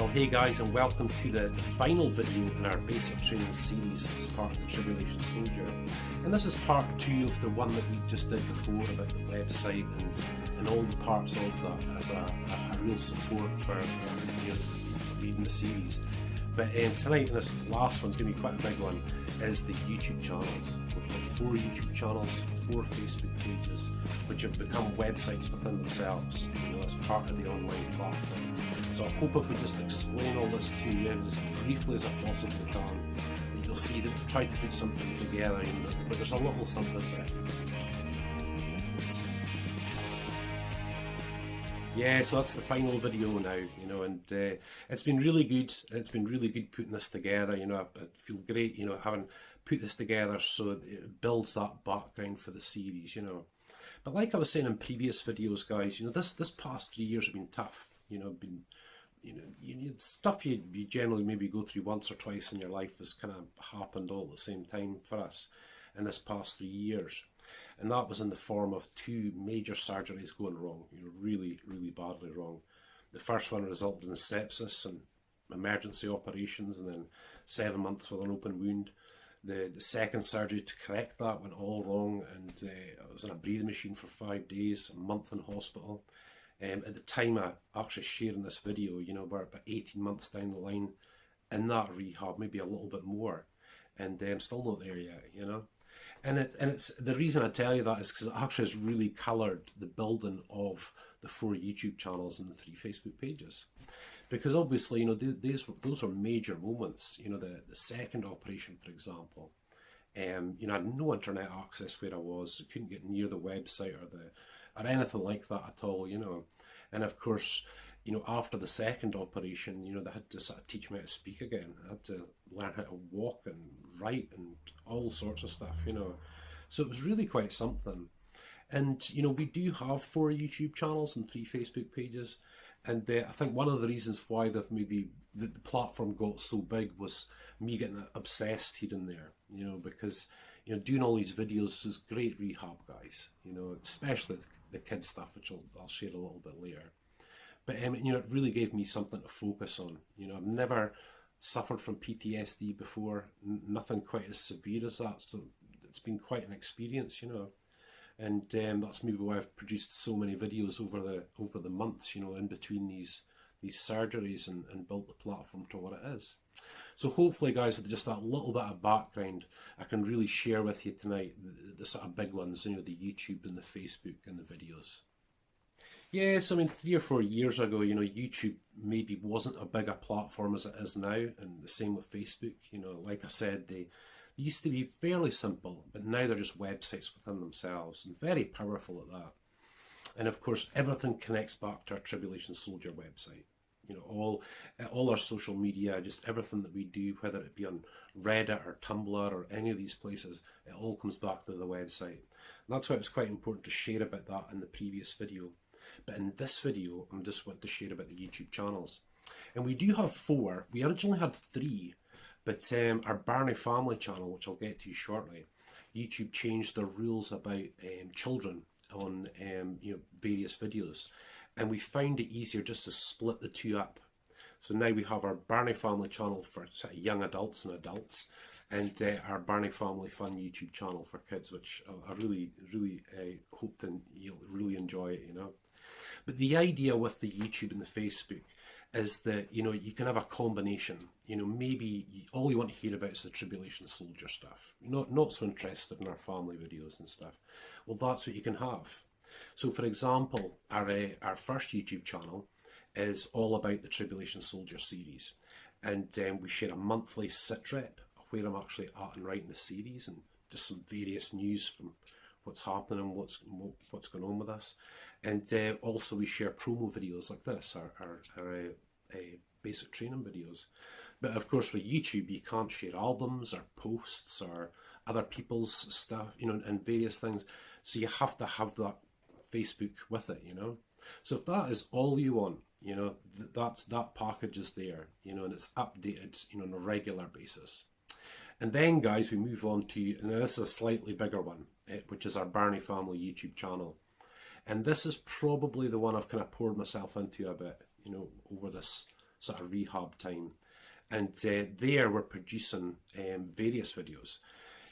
Well, hey guys, and welcome to the final video in our basic training series as part of the Tribulation Soldier. And this is part 2 of the one that we just did before about the website and all the parts of that as a real support for reading the series. But tonight, and this last one's going to be quite a big one, is the YouTube channels. We've got 4 YouTube channels, 4 Facebook pages, which have become websites within themselves, as part of the online platform. So I hope if we just explain all this to you as briefly as I possibly can, that you'll see that we've tried to put something together, but there's a little something to it. Yeah, so that's the final video now, and it's been really good. It's been really good putting this together. I feel great, having put this together so it builds that background for the series, But like I was saying in previous videos, guys, this past 3 years have been tough. Stuff you generally maybe go through once or twice in your life has kind of happened all at the same time for us in this past 3 years. And that was in the form of 2 major surgeries going wrong, really, really badly wrong. The first one resulted in sepsis and emergency operations, and then 7 months with an open wound. The second surgery to correct that went all wrong, and I was in a breathing machine for 5 days, a month in hospital. At the time I actually sharing this video, we're about 18 months down the line in that rehab, maybe a little bit more, and I'm still not there yet, And it's the reason I tell you that is because it actually has really coloured the building of the 4 YouTube channels and the 3 Facebook pages, because obviously those are major moments. The second operation, for example, I had no internet access where I was. I couldn't get near the website or anything like that at all, And of course, after the second operation, they had to sort of teach me how to speak again. I had to learn how to walk and write and all sorts of stuff, So it was really quite something. And, we do have 4 YouTube channels and 3 Facebook pages. And I think one of the reasons why the platform got so big was me getting obsessed here and there, because doing all these videos is great rehab, guys, especially the kids stuff, which I'll share a little bit later. But it really gave me something to focus on. I've never suffered from PTSD before, nothing quite as severe as that, so it's been quite an experience, And that's maybe why I've produced so many videos over the months, in between these surgeries and built the platform to what it is. So hopefully, guys, with just that little bit of background, I can really share with you tonight the sort of big ones, the YouTube and the Facebook and the videos. Yes, 3 or 4 years ago, YouTube maybe wasn't a bigger platform as it is now, and the same with Facebook. Like I said, they used to be fairly simple, but now they're just websites within themselves, and very powerful at that. And of course, everything connects back to our Tribulation Soldier website. All our social media, just everything that we do, whether it be on Reddit or Tumblr or any of these places, it all comes back to the website. And that's why it was quite important to share about that in the previous video. But in this video, I'm just want to share about the YouTube channels. And we do have 4. We originally had 3, but our Birnie Family channel, which I'll get to shortly, YouTube changed their rules about children on various videos. And we found it easier just to split the 2 up. So now we have our Barney Family channel for sort of young adults and adults, and our Barney Family Fun YouTube channel for kids, which I really, really hope that you'll really enjoy it, But the idea with the YouTube and the Facebook is that, you can have a combination. Maybe all you want to hear about is the Tribulation Soldier stuff. You're not so interested in our family videos and stuff. Well, that's what you can have. So, for example, our first YouTube channel is all about the Tribulation Soldier series, and we share a monthly sit rep where I'm actually at and writing the series, and just some various news from what's happening and what's going on with us. And also we share promo videos like this, our basic training videos. But of course with YouTube you can't share albums or posts or other people's stuff, and various things. So you have to have that Facebook with it, So if that is all you want, that package is there, and it's updated, on a regular basis. And then, guys, we move on to, and this is a slightly bigger one, which is our Barney Family YouTube channel. And this is probably the one I've kind of poured myself into a bit, over this sort of rehab time. And there we're producing various videos.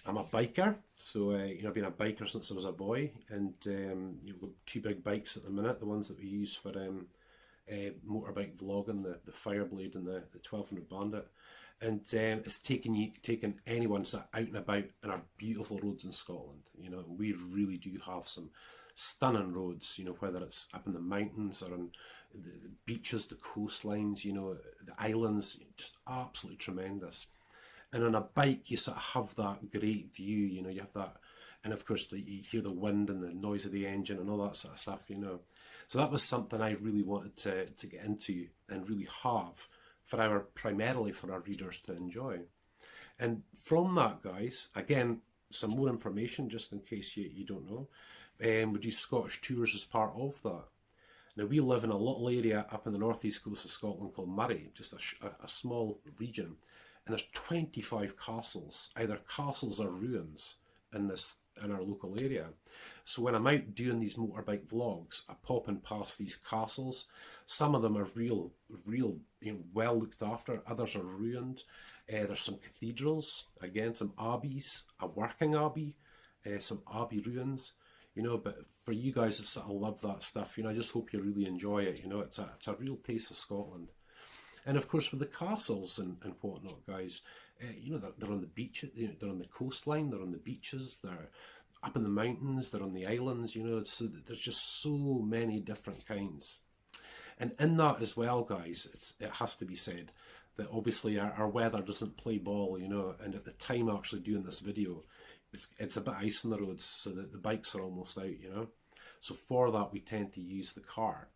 I'm a biker, so you know, I've been a biker since I was a boy, and you've got two big bikes at the minute, the ones that we use for motorbike vlogging, the Fireblade and the 1200 Bandit. And it's taking anyone sort of out and about in our beautiful roads in Scotland. You know, we really do have some stunning roads, you know, whether it's up in the mountains or on the beaches, the coastlines, you know, the islands, just absolutely tremendous. And on a bike, you sort of have that great view, you know, you have that, and of course you hear the wind and the noise of the engine and all that sort of stuff, you know. So that was something I really wanted to get into and really have for primarily for our readers to enjoy. And from that, guys, again, some more information just in case you don't know. We do Scottish tours as part of that. Now, we live in a little area up in the northeast coast of Scotland called Moray, just a small region. And there's 25 castles, either castles or ruins in our local area. So when I'm out doing these motorbike vlogs, I pop in past these castles. Some of them are real, you know, well looked after. Others are ruined. There's some cathedrals, again, some abbeys, a working abbey, some abbey ruins. You know, but for you guys that sort of love that stuff, you know, I just hope you really enjoy it. You know, it's a real taste of Scotland. And of course, with the castles and whatnot, guys, you know, they're on the beach, you know, they're on the coastline, they're on the beaches, they're up in the mountains, they're on the islands, you know, so there's just so many different kinds. And in that as well, guys, it has to be said that obviously our weather doesn't play ball, you know, and at the time actually doing this video, it's a bit ice on the roads, so that the bikes are almost out, you know. So for that, we tend to use the car.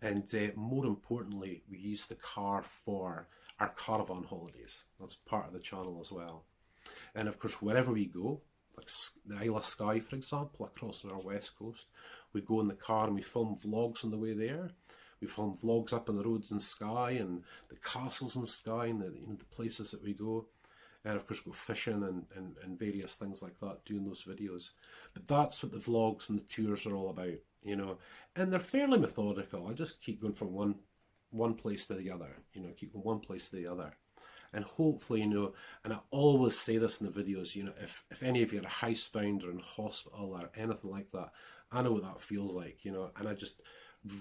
And more importantly, we use the car for our caravan holidays. That's part of the channel as well. And of course, wherever we go, like the Isle of Skye, for example, across on our west coast, we go in the car and we film vlogs on the way there. We film vlogs up on the roads in Skye and the castles in Skye and you know, the places that we go. And of course, go fishing and various things like that, doing those videos. But that's what the vlogs and the tours are all about, you know. And they're fairly methodical. I just keep going from one place to the other, you know, keep going one place to the other. And hopefully, you know, and I always say this in the videos, you know, if any of you are housebound or in hospital or anything like that, I know what that feels like, you know, and I just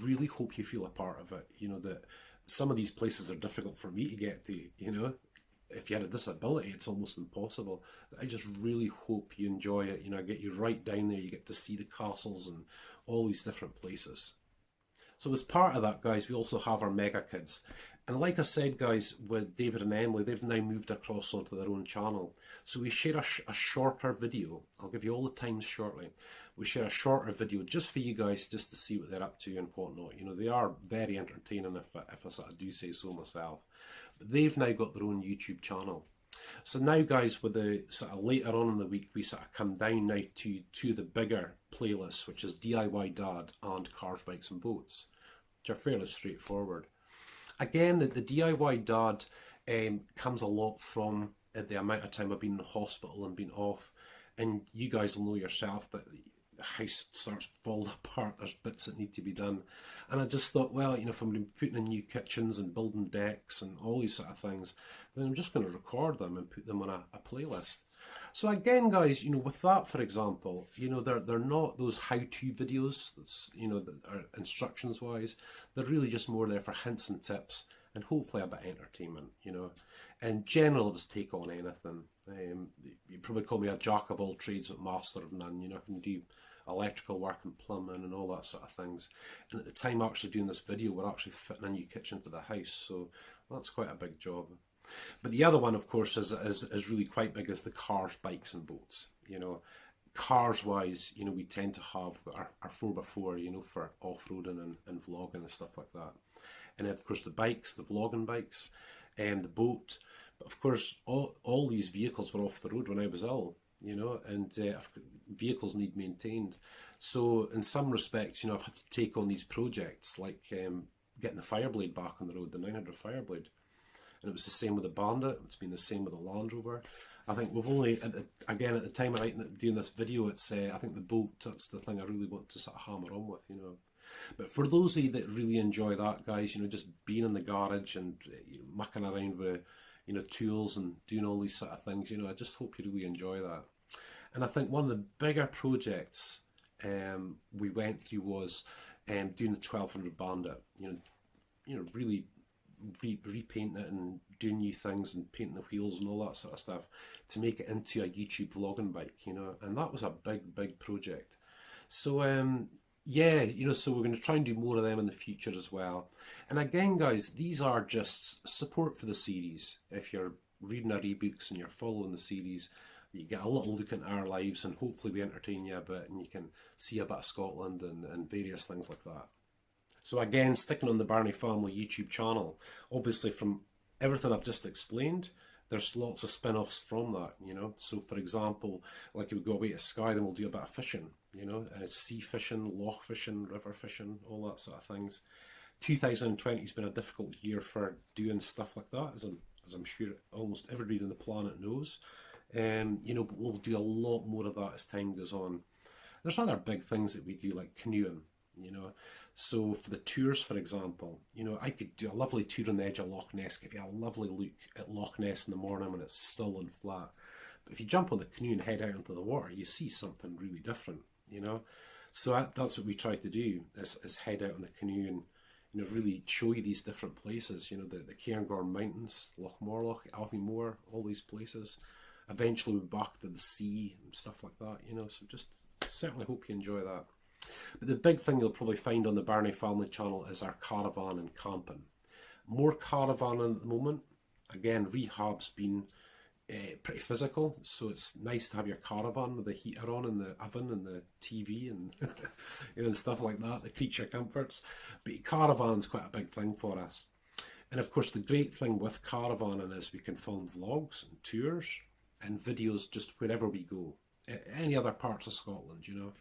really hope you feel a part of it, you know, that some of these places are difficult for me to get to, you know. If you had a disability, it's almost impossible. I just really hope you enjoy it. You know, I get you right down there. You get to see the castles and all these different places. So as part of that, guys, we also have our mega kids. And like I said, guys, with David and Emily, they've now moved across onto their own channel. So we share a shorter video. I'll give you all the times shortly. We share a shorter video just for you guys, just to see what they're up to and whatnot. You know, they are very entertaining if I sort of do say so myself. But they've now got their own YouTube channel. So now, guys, with the sort of later on in the week, we sort of come down now to the bigger playlists, which is DIY Dad and Cars, Bikes and Boats, which are fairly straightforward. Again, the DIY Dad comes a lot from the amount of time I've been in the hospital and been off. And you guys will know yourself that the house starts falling apart. There's bits that need to be done. And I just thought, well, you know, if I'm going to be putting in new kitchens and building decks and all these sort of things, then I'm just going to record them and put them on a playlist. So again, guys, you know, with that, for example, you know, they're not those how-to videos, that's, you know, that are instructions-wise. They're really just more there for hints and tips and hopefully a bit of entertainment, you know. And generally, I'll just take on anything. You probably call me a jack of all trades but master of none. You know, I can do electrical work and plumbing and all that sort of things. And at the time actually doing this video, we're actually fitting a new kitchen to the house, so that's quite a big job. But the other one, of course, is really quite big, is the cars, bikes and boats. You know, cars wise, you know, we tend to have our 4x4, you know, for off-roading and vlogging and stuff like that. And then, of course, the bikes, the vlogging bikes, and the boat. But of course, all these vehicles were off the road when I was ill, you know, and vehicles need maintained. So in some respects, you know, I've had to take on these projects like getting the Fireblade back on the road, the 900 Fireblade. And it was the same with the Bandit. It's been the same with the Land Rover. I think we've only, again, at the time of doing this video, it's I think the boat, that's the thing I really want to sort of hammer on with, you know. But for those of you that really enjoy that, guys, you know, just being in the garage and mucking around with, you know, tools and doing all these sort of things, you know, I just hope you really enjoy that. And I think one of the bigger projects we went through was doing the 1200 Bandit. You know, really repainting it and doing new things and painting the wheels and all that sort of stuff to make it into a YouTube vlogging bike, you know, and that was a big project. So yeah, you know, so we're going to try and do more of them in the future as well. And again, guys, these are just support for the series. If you're reading our ebooks and you're following the series, you get a little look into our lives, and hopefully we entertain you a bit and you can see a bit of Scotland and various things like that. So again, sticking on the Barney Family YouTube channel, obviously from everything I've just explained, there's lots of spin-offs from that, you know. So for example, like if we go away to Skye, then we'll do a bit of fishing, you know, sea fishing, loch fishing, river fishing, all that sort of things. 2020 has been a difficult year for doing stuff like that, as I'm sure almost everybody on the planet knows. You know, but we'll do a lot more of that as time goes on. There's other big things that we do, like canoeing, you know. So for the tours, for example, you know, I could do a lovely tour on the edge of Loch Ness, give you a lovely look at Loch Ness in the morning when it's still and flat. But if you jump on the canoe and head out into the water, you see something really different, you know. So that's what we try to do, is head out on the canoe and, you know, really show you these different places, you know, the Cairngorm Mountains, Loch Morlock, Alvimore, all these places. Eventually we're back to the sea and stuff like that, you know, so just certainly hope you enjoy that. But the big thing you'll probably find on the Barney Family channel is our caravan and camping. More caravan at the moment. Again, rehab's been pretty physical, so it's nice to have your caravan with the heater on and the oven and the TV and you know, and stuff like that, the creature comforts. But caravan's quite a big thing for us. And of course the great thing with caravanning is we can film vlogs and tours and videos just wherever we go, any other parts of Scotland, you know.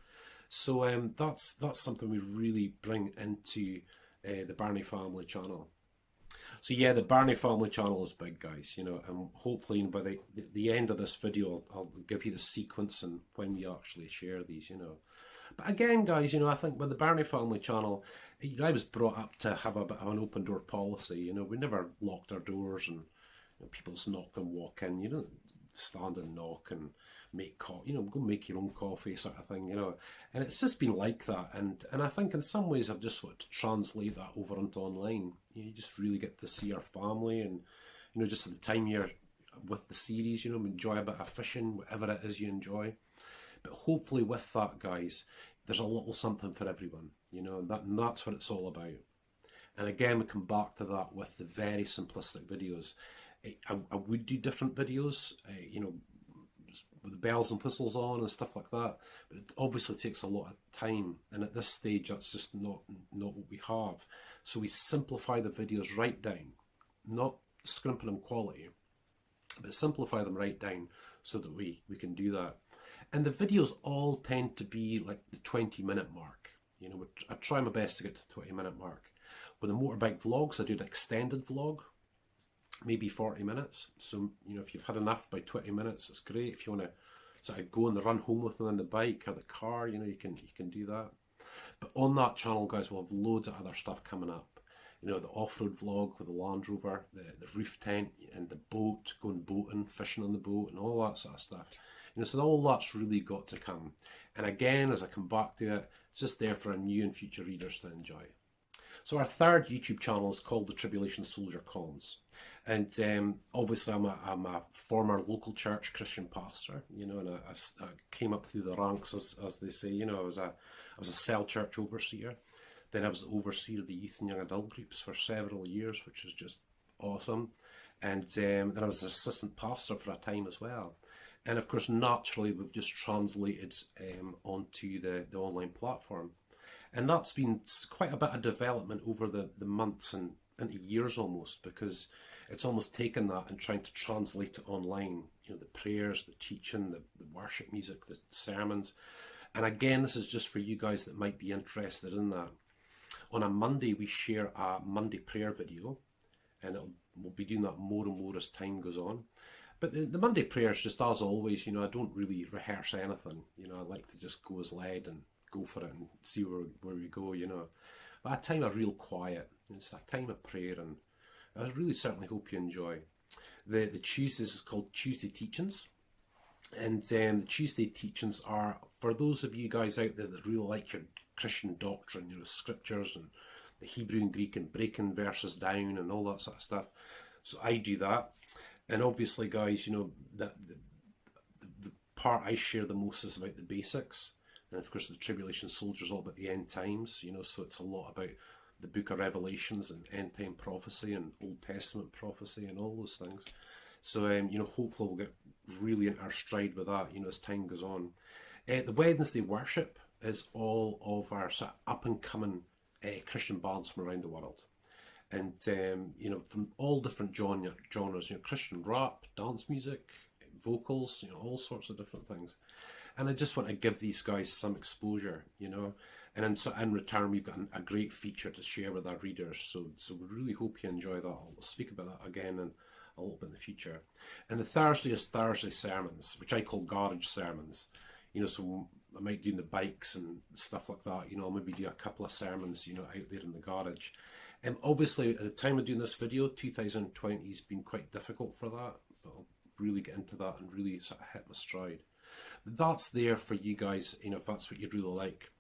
So that's something we really bring into the Barney Family channel. So yeah, the Barney Family channel is big, guys, you know, and hopefully by the end of this video, I'll give you the sequence and when we actually share these, you know. But again, guys, you know, I think with the Barney Family channel, you know, I was brought up to have a bit of an open door policy, you know. We never locked our doors and, you know, people just knock and walk in, you know, stand and knock and make coffee, you know, go make your own coffee sort of thing, you know. And it's just been like that, and I think in some ways I've just wanted to translate that over into online. You just really get to see our family, and, you know, just at the time you're with the series, you know, enjoy a bit of fishing, whatever it is you enjoy. But hopefully with that, guys, there's a little something for everyone, you know, and that's what it's all about. And again, we come back to that with the very simplistic videos. I would do different videos, you know, with the bells and whistles on and stuff like that, but it obviously takes a lot of time, and at this stage that's just not what we have. So we simplify the videos right down, not scrimping in quality, but simplify them right down so that we can do that. And the videos all tend to be like the 20-minute mark, you know. I try my best to get to the 20-minute mark. With the Motorbike Vlogs, I do an extended vlog, maybe 40 minutes. So, you know, if you've had enough by 20 minutes, it's great. If you want to sort of go on the run home with me on the bike or the car, you know, you can do that. But on that channel, guys, we'll have loads of other stuff coming up. You know, the off-road vlog with the Land Rover, the roof tent and the boat, going boating, fishing on the boat and all that sort of stuff. You know, so all that's really got to come. And again, as I come back to it, it's just there for our new and future readers to enjoy. So our third YouTube channel is called the Tribulation Soldier Comms. And obviously I'm a former local church Christian pastor, you know, and I came up through the ranks, as they say. You know, I was a cell church overseer. Then I was the overseer of the youth and young adult groups for several years, which was just awesome. And then I was an assistant pastor for a time as well. And of course, naturally, we've just translated onto the online platform. And that's been quite a bit of development over the months and into years almost, because it's almost taken that and trying to translate it online. You know, the prayers, the teaching, the worship music, the sermons. And again, this is just for you guys that might be interested in that. On a Monday, we share a Monday prayer video, and we'll be doing that more and more as time goes on. But the Monday prayers, just as always, you know, I don't really rehearse anything. You know, I like to just go as led and go for it and see where we go, you know. But a time of real quiet, it's a time of prayer, and I really certainly hope you enjoy. The Tuesdays is called Tuesday Teachings, and the Tuesday Teachings are for those of you guys out there that really like your Christian doctrine, you know, scriptures and the Hebrew and Greek and breaking verses down and all that sort of stuff. So I do that, and obviously, guys, you know that the part I share the most is about the basics, and of course the Tribulation Soldier is all about the end times, you know, so it's a lot about the book of Revelations and end time prophecy and Old Testament prophecy and all those things. So you know, hopefully we'll get really in our stride with that, you know, as time goes on. The Wednesday worship is all of our sort of up and coming Christian bands from around the world, and you know, from all different genres, you know, Christian rap, dance music, vocals, you know, all sorts of different things. And I just want to give these guys some exposure, you know, and in return we've got a great feature to share with our readers. So we really hope you enjoy that. I'll speak about that again and a little bit in the future. And the Thursday is Thursday sermons, which I call garage sermons. You know, so I might do in the bikes and stuff like that. You know, I'll maybe do a couple of sermons, you know, out there in the garage. And obviously, at the time of doing this video, 2020 has been quite difficult for that. But I'll really get into that and really sort of hit my stride. But that's there for you guys, you know, if that's what you really like.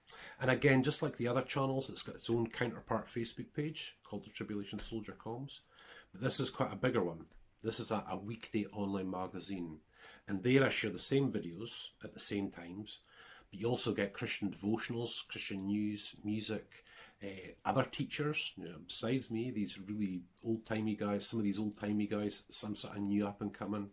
And again, just like the other channels, it's got its own counterpart Facebook page called the Tribulation Soldier Comms. But this is quite a bigger one. This is a weekday online magazine. And there I share the same videos at the same times. But you also get Christian devotionals, Christian news, music, other teachers, you know, besides me, these really old-timey guys, some of these old-timey guys, some sort of new up and coming.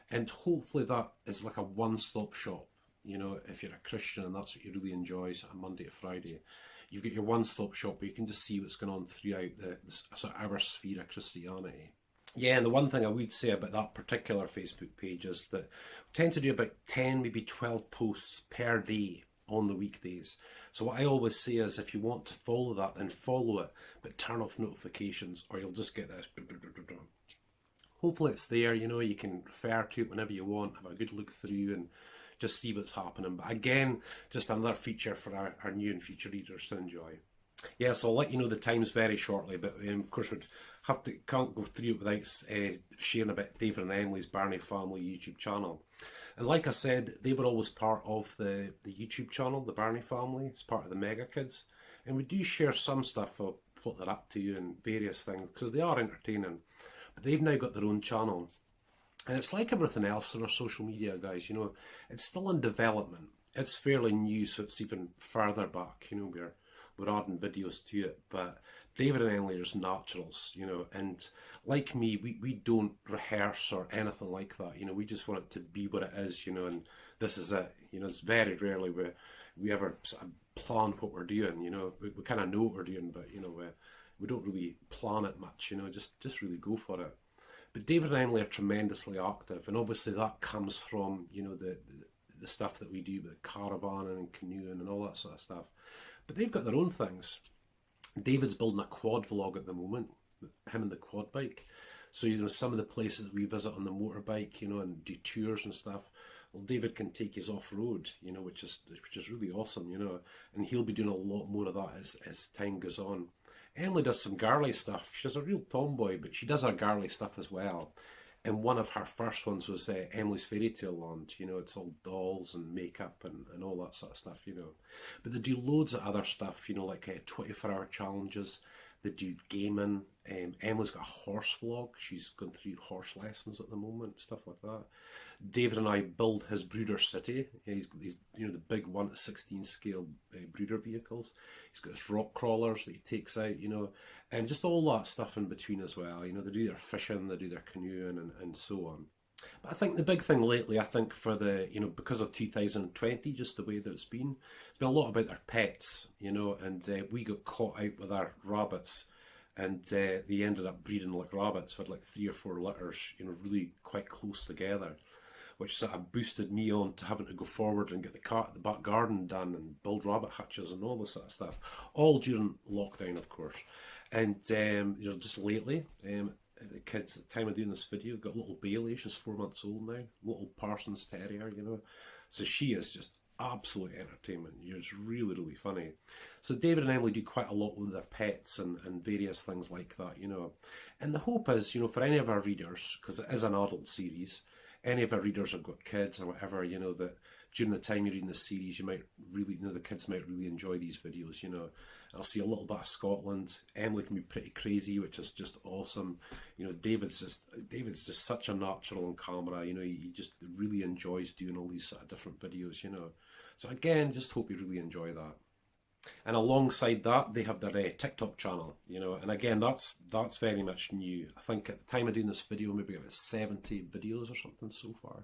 And hopefully that is like a one-stop shop, you know, if you're a Christian and that's what you really enjoy, sort of Monday to Friday. You've got your one-stop shop where you can just see what's going on throughout the sort of our sphere of Christianity. Yeah, and the one thing I would say about that particular Facebook page is that we tend to do about 10, maybe 12 posts per day on the weekdays. So what I always say is, if you want to follow that, then follow it, but turn off notifications or you'll just get this. Hopefully it's there, you know, you can refer to it whenever you want, have a good look through and just see what's happening. But again, just another feature for our new and future readers to enjoy. Yeah, so I'll let you know the times very shortly, but of course can't go through it without sharing about David and Emily's Birnie Family YouTube channel. And like I said, they were always part of the YouTube channel, the Barney Family. It's part of the Mega Kids. And we do share some stuff of what they're up to and various things, because they are entertaining. But they've now got their own channel. And it's like everything else on our social media, guys, you know, it's still in development. It's fairly new, so it's even further back, you know, we're adding videos to it. But David and Emily are just naturals, you know, and like me, we don't rehearse or anything like that, you know, we just want it to be what it is, you know, and this is it, you know. It's very rarely we ever sort of plan what we're doing, you know. We kind of know what we're doing, but, you know, we don't really plan it much, you know, just really go for it. But David and Emily are tremendously active, and obviously that comes from, you know, the stuff that we do with caravanning and canoeing and all that sort of stuff. But they've got their own things. David's building a quad vlog at the moment, with him and the quad bike. So, you know, some of the places we visit on the motorbike, you know, and do tours and stuff, well, David can take us off-road, you know, which is really awesome, you know, and he'll be doing a lot more of that as time goes on. Emily does some girly stuff. She's a real tomboy, but she does her girly stuff as well. And one of her first ones was Emily's Fairy Tale Land. You know, it's all dolls and makeup and all that sort of stuff, you know. But they do loads of other stuff, you know, like 24-hour challenges. They do gaming. Emily's got a horse vlog. She's going through horse lessons at the moment, stuff like that. David and I build his brooder city. He's you know, the big 1:16 scale brooder vehicles. He's got his rock crawlers that he takes out, you know, and just all that stuff in between as well. You know, they do their fishing, they do their canoeing, and so on. But I think the big thing lately, I think for the, you know, because of 2020, just the way that it's been a lot about their pets, you know, and we got caught out with our rabbits, and they ended up breeding like rabbits with like 3 or 4 litters, you know, really quite close together, which sort of boosted me on to having to go forward and get the back garden done and build rabbit hutches and all this sort of stuff, all during lockdown, of course. And you know, just lately, the kids at the time of doing this video got little Bailey. She's 4 months old now, little Parsons Terrier, you know. So she is just absolute entertainment. It's really, really funny. So David and Emily do quite a lot with their pets and various things like that, you know. And the hope is, you know, for any of our readers, because it is an adult series, any of our readers have got kids or whatever, you know, that during the time you're reading the series, you might really, you know, the kids might really enjoy these videos, you know. I'll see a little bit of Scotland. Emily can be pretty crazy, which is just awesome. You know, David's just such a natural on camera, you know, he just really enjoys doing all these sort of different videos, you know. So again, just hope you really enjoy that. And alongside that, they have their TikTok channel, you know, and again, that's very much new. I think at the time of doing this video, maybe about 70 videos or something so far.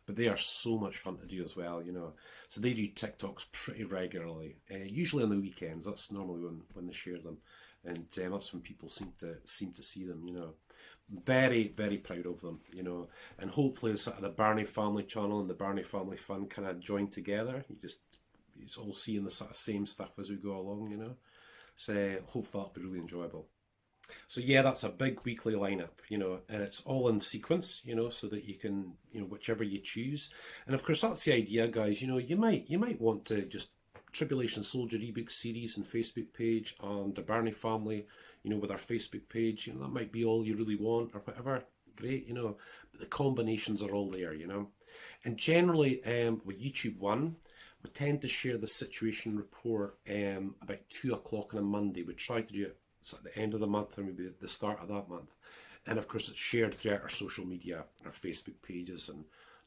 But they are so much fun to do as well, you know. So they do TikToks pretty regularly, usually on the weekends. That's normally when they share them, and that's when people seem to see them, you know. Very, very proud of them, you know. And hopefully, the sort of the Barney Family channel and the Barney Family Fun kind of join together. You all seeing the sort of same stuff as we go along, you know. So hopefully that'll be really enjoyable. So yeah, that's a big weekly lineup, you know, and it's all in sequence, you know, so that you can, you know, whichever you choose. And of course, that's the idea, guys. You know, you might want to just Tribulation Soldier ebook series and Facebook page, and the Barney Family, you know, with our Facebook page. You know, that might be all you really want or whatever. Great, you know, but the combinations are all there, you know. And generally, with YouTube One, we tend to share the situation report about 2 o'clock on a Monday. We try to do it at the end of the month or maybe at the start of that month. And of course, it's shared throughout our social media, our Facebook pages and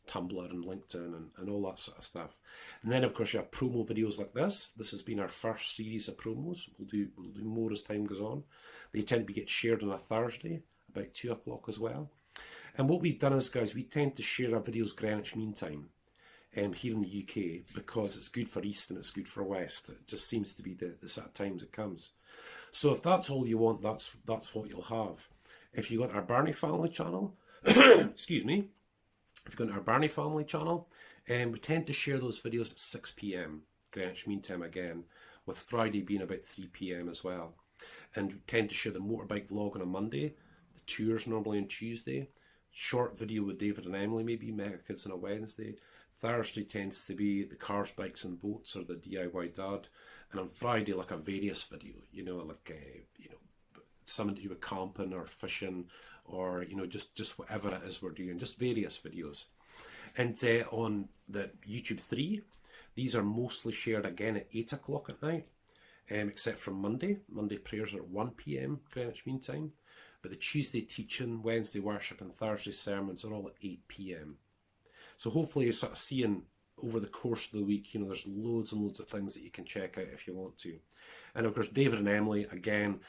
Tumblr and LinkedIn and all that sort of stuff. And then of course you have promo videos like this. This has been our first series of promos. We'll do more as time goes on. They tend to get shared on a Thursday about 2 o'clock as well. And what we've done is, guys, we tend to share our videos Greenwich Mean Time here in the UK, because it's good for East and it's good for West. It just seems to be the sort of times it comes. So if that's all you want, that's what you'll have. If you go to our Barney Family channel, excuse me, if you go to our Barney Family channel, we tend to share those videos at 6 PM Greenwich Mean Time again, with Friday being about 3 PM as well. And we tend to share the motorbike vlog on a Monday, the tours normally on Tuesday, short video with David and Emily, maybe Mega Kids on a Wednesday. Thursday tends to be the cars, bikes and boats, or the DIY dad. And on Friday, like a various video, you know, like, you know, something to do with camping or fishing, or, you know, just whatever it is we're doing, just various videos. And on the YouTube 3, these are mostly shared again at 8 o'clock at night, except for Monday. Monday prayers are at 1 PM Greenwich Mean Time. But the Tuesday teaching, Wednesday worship and Thursday sermons are all at 8 PM. So hopefully you're sort of seeing over the course of the week, you know, there's loads and loads of things that you can check out if you want to. And of course, David and Emily, again,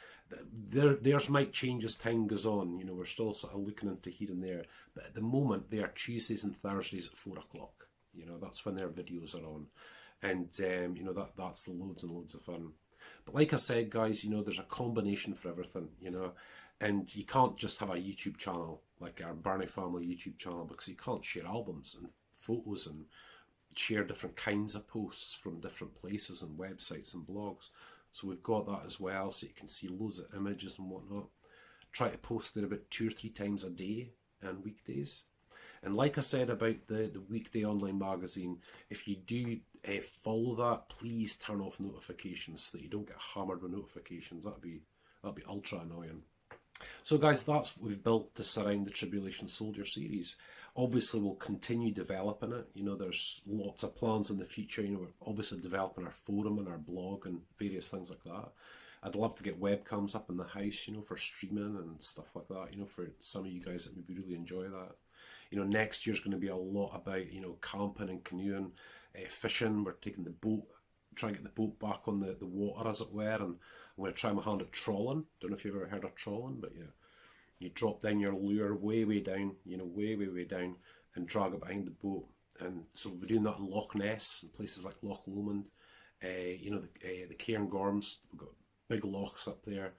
theirs might change as time goes on. You know, we're still sort of looking into here and there. But at the moment, they are Tuesdays and Thursdays at 4 o'clock. You know, that's when their videos are on. And, you know, that's loads and loads of fun. But like I said, guys, you know, there's a combination for everything, you know. And you can't just have a YouTube channel like our Barney Family YouTube channel, because you can't share albums and photos and share different kinds of posts from different places and websites and blogs. So we've got that as well, so you can see loads of images and whatnot. Try to post it about 2 or 3 times a day and weekdays. And like I said about the weekday online magazine, if you do follow that, please turn off notifications so that you don't get hammered with notifications. That'd be ultra annoying. So guys, that's what we've built to surround the Tribulation Soldier series. Obviously, we'll continue developing it. You know, there's lots of plans in the future. You know, we're obviously developing our forum and our blog and various things like that. I'd love to get webcams up in the house, you know, for streaming and stuff like that, you know, for some of you guys that maybe really enjoy that. You know, next year's going to be a lot about, you know, camping and canoeing, fishing. We're taking the boat, trying to get the boat back on the water, as it were, and I'm going to try my hand at trolling. Don't know if you've ever heard of trolling, but yeah, you drop down your lure way down, you know, way down, and drag it behind the boat. And so we're doing that in Loch Ness and places like Loch Lomond, you know, the Cairngorms. We've got big lochs up there.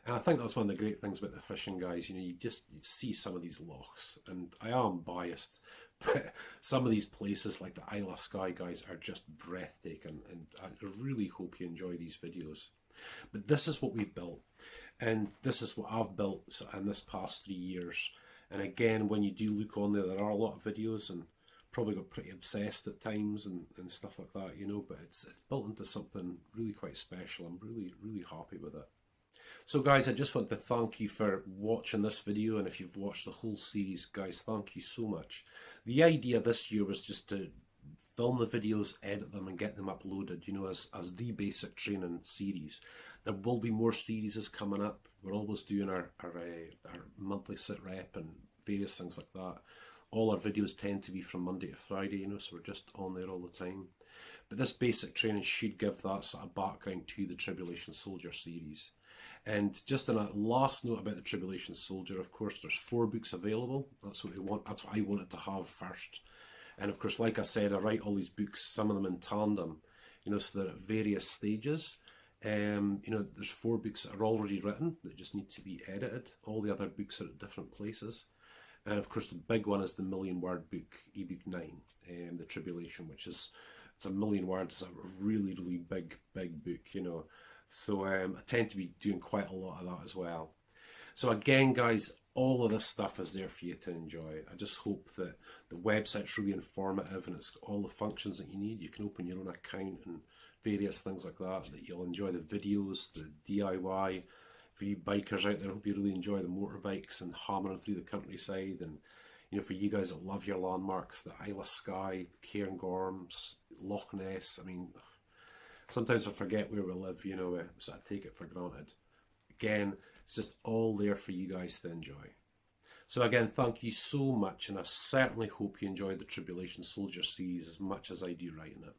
And I think that's one of the great things about the fishing, guys. You know, you see some of these lochs, and I am biased, but some of these places like the Isle of Skye, guys, are just breathtaking, and I really hope you enjoy these videos. But this is what we've built, and this is what I've built in this past 3 years. And again, when you do look on there, there are a lot of videos, and probably got pretty obsessed at times and stuff like that, you know, but it's built into something really quite special. I'm really, really happy with it. So guys, I just want to thank you for watching this video, and if you've watched the whole series, guys, thank you so much. The idea this year was just to film the videos, edit them and get them uploaded, you know, as the basic training series. There will be more series coming up. We're always doing our monthly sit rep and various things like that. All our videos tend to be from Monday to Friday, you know, so we're just on there all the time. But this basic training should give that sort of background to the Tribulation Soldier series. And just on a last note about the Tribulation Soldier, of course, there's 4 books available. That's what we want. That's what I wanted to have first. And of course, like I said, I write all these books, some of them in tandem, you know, so they're at various stages. You know, there's 4 books that are already written that just need to be edited. All the other books are at different places. And of course, the big one is the 1,000,000-word book, ebook 9, the Tribulation, which is, it's 1,000,000 words. It's a really, really big book, you know. So I tend to be doing quite a lot of that as well. So again, guys, all of this stuff is there for you to enjoy. I just hope that the website's really informative and it's got all the functions that you need. You can open your own account and various things like that, that you'll enjoy the videos, the DIY. For you bikers out there, I hope you really enjoy the motorbikes and hammering through the countryside. And, you know, for you guys that love your landmarks, the Isle of Skye, Cairngorms, Loch Ness, I mean, sometimes I forget where we live, you know, so I take it for granted. Again, it's just all there for you guys to enjoy. So again, thank you so much, and I certainly hope you enjoyed the Tribulation Soldier series as much as I do writing it.